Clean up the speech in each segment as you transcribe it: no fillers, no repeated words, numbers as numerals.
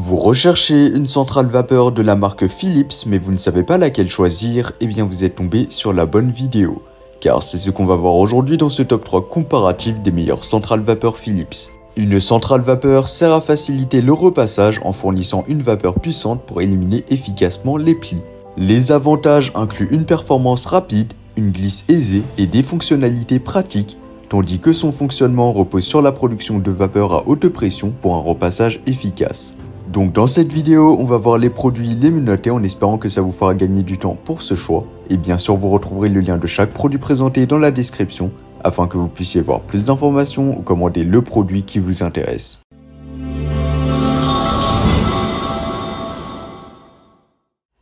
Vous recherchez une centrale vapeur de la marque Philips mais vous ne savez pas laquelle choisir, eh bien vous êtes tombé sur la bonne vidéo. Car c'est ce qu'on va voir aujourd'hui dans ce top 3 comparatif des meilleures centrales vapeur Philips. Une centrale vapeur sert à faciliter le repassage en fournissant une vapeur puissante pour éliminer efficacement les plis. Les avantages incluent une performance rapide, une glisse aisée et des fonctionnalités pratiques, tandis que son fonctionnement repose sur la production de vapeur à haute pression pour un repassage efficace. Donc dans cette vidéo, on va voir les produits les mieux notés en espérant que ça vous fera gagner du temps pour ce choix. Et bien sûr, vous retrouverez le lien de chaque produit présenté dans la description afin que vous puissiez voir plus d'informations ou commander le produit qui vous intéresse.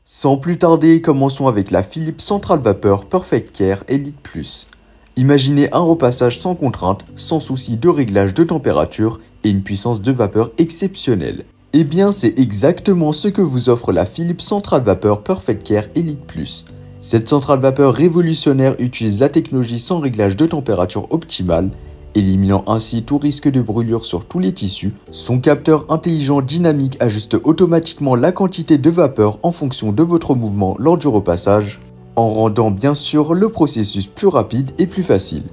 Sans plus tarder, commençons avec la Philips Central Vapeur Perfect Care Elite Plus. Imaginez un repassage sans contrainte, sans souci de réglage de température et une puissance de vapeur exceptionnelle. Eh bien, c'est exactement ce que vous offre la Philips Central Vapeur Perfect Care Elite Plus. Cette centrale vapeur révolutionnaire utilise la technologie sans réglage de température optimale, éliminant ainsi tout risque de brûlure sur tous les tissus. Son capteur intelligent dynamique ajuste automatiquement la quantité de vapeur en fonction de votre mouvement lors du repassage, en rendant bien sûr le processus plus rapide et plus facile.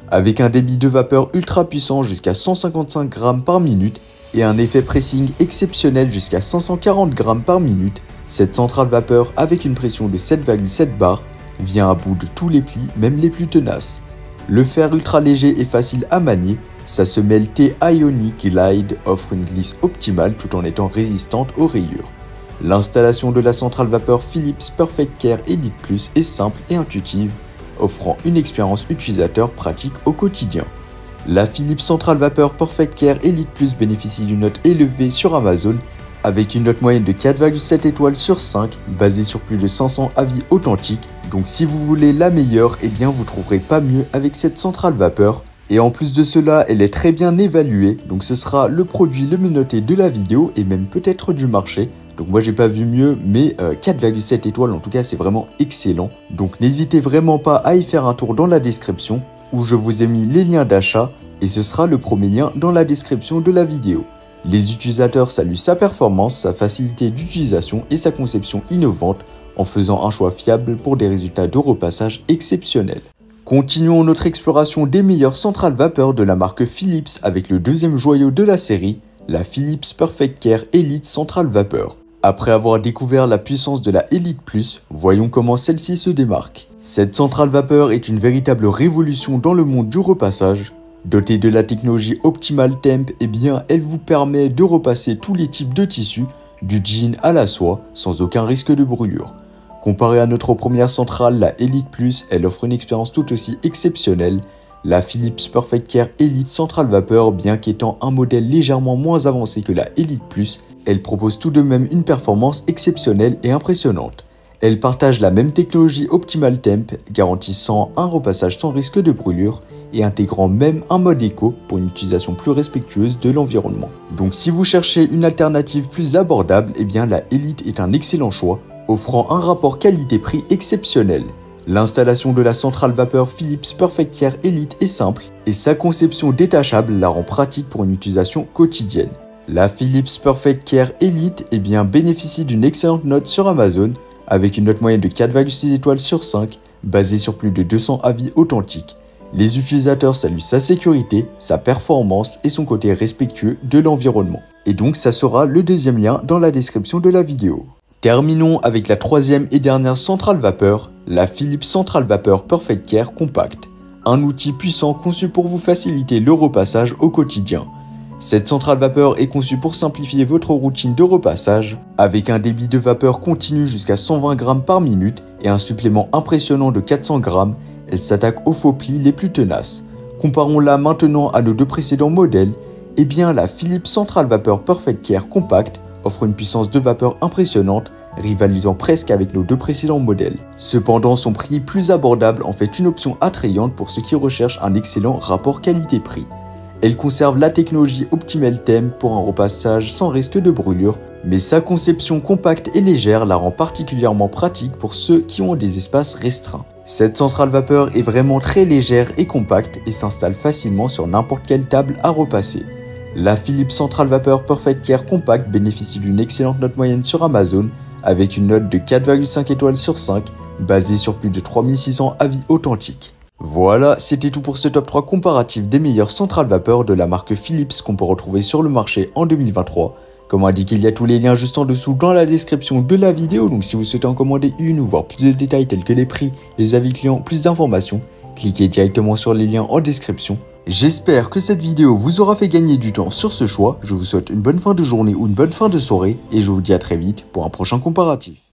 Avec un débit de vapeur ultra puissant jusqu'à 155 grammes par minute et un effet pressing exceptionnel jusqu'à 540 grammes par minute, cette centrale vapeur avec une pression de 7,7 bar vient à bout de tous les plis, même les plus tenaces. Le fer ultra léger et facile à manier, sa semelle T-Ionic Glide offre une glisse optimale tout en étant résistante aux rayures. L'installation de la centrale vapeur Philips Perfect Care Elite Plus est simple et intuitive, offrant une expérience utilisateur pratique au quotidien. La Philips Central Vapeur Perfect Care Elite Plus bénéficie d'une note élevée sur Amazon avec une note moyenne de 4,7 étoiles sur 5 basée sur plus de 500 avis authentiques. Donc si vous voulez la meilleure, eh bien vous trouverez pas mieux avec cette centrale vapeur. Et en plus de cela, elle est très bien évaluée, donc ce sera le produit le mieux noté de la vidéo et même peut-être du marché. Donc moi j'ai pas vu mieux, mais 4,7 étoiles en tout cas c'est vraiment excellent. Donc n'hésitez vraiment pas à y faire un tour dans la description où je vous ai mis les liens d'achat et ce sera le premier lien dans la description de la vidéo. Les utilisateurs saluent sa performance, sa facilité d'utilisation et sa conception innovante en faisant un choix fiable pour des résultats de repassage exceptionnels. Continuons notre exploration des meilleures centrales vapeur de la marque Philips avec le deuxième joyau de la série, la Philips Perfect Care Elite Central Vapeur. Après avoir découvert la puissance de la Elite Plus, voyons comment celle-ci se démarque. Cette centrale vapeur est une véritable révolution dans le monde du repassage. Dotée de la technologie Optimal Temp, eh bien, elle vous permet de repasser tous les types de tissus, du jean à la soie, sans aucun risque de brûlure. Comparée à notre première centrale, la Elite Plus, elle offre une expérience tout aussi exceptionnelle. La Philips Perfect Care Elite Central Vapeur, bien qu'étant un modèle légèrement moins avancé que la Elite Plus, elle propose tout de même une performance exceptionnelle et impressionnante. Elle partage la même technologie Optimal Temp, garantissant un repassage sans risque de brûlure et intégrant même un mode éco pour une utilisation plus respectueuse de l'environnement. Donc si vous cherchez une alternative plus abordable, eh bien la Elite est un excellent choix, offrant un rapport qualité-prix exceptionnel. L'installation de la centrale vapeur Philips Perfect Care Elite est simple et sa conception détachable la rend pratique pour une utilisation quotidienne. La Philips Perfect Care Elite bénéficie d'une excellente note sur Amazon avec une note moyenne de 4,6 étoiles sur 5 basée sur plus de 200 avis authentiques. Les utilisateurs saluent sa sécurité, sa performance et son côté respectueux de l'environnement. Et donc ça sera le deuxième lien dans la description de la vidéo. Terminons avec la troisième et dernière centrale vapeur, la Philips Central Vapeur Perfect Care Compact. Un outil puissant conçu pour vous faciliter le repassage au quotidien. Cette centrale vapeur est conçue pour simplifier votre routine de repassage. Avec un débit de vapeur continu jusqu'à 120 grammes par minute et un supplément impressionnant de 400 grammes, elle s'attaque aux faux plis les plus tenaces. Comparons-la maintenant à nos deux précédents modèles, eh bien la Philips Central Vapeur Perfect Care Compact offre une puissance de vapeur impressionnante, rivalisant presque avec nos deux précédents modèles. Cependant, son prix plus abordable en fait une option attrayante pour ceux qui recherchent un excellent rapport qualité-prix. Elle conserve la technologie Optimal Temp pour un repassage sans risque de brûlure, mais sa conception compacte et légère la rend particulièrement pratique pour ceux qui ont des espaces restreints. Cette centrale vapeur est vraiment très légère et compacte et s'installe facilement sur n'importe quelle table à repasser. La Philips Central Vapeur Perfect Care Compact bénéficie d'une excellente note moyenne sur Amazon avec une note de 4,5 étoiles sur 5 basée sur plus de 3600 avis authentiques. Voilà, c'était tout pour ce top 3 comparatif des meilleures centrales vapeur de la marque Philips qu'on peut retrouver sur le marché en 2023. Comme indiqué, il y a tous les liens juste en dessous dans la description de la vidéo, donc si vous souhaitez en commander une ou voir plus de détails tels que les prix, les avis clients, plus d'informations, cliquez directement sur les liens en description. J'espère que cette vidéo vous aura fait gagner du temps sur ce choix. Je vous souhaite une bonne fin de journée ou une bonne fin de soirée et je vous dis à très vite pour un prochain comparatif.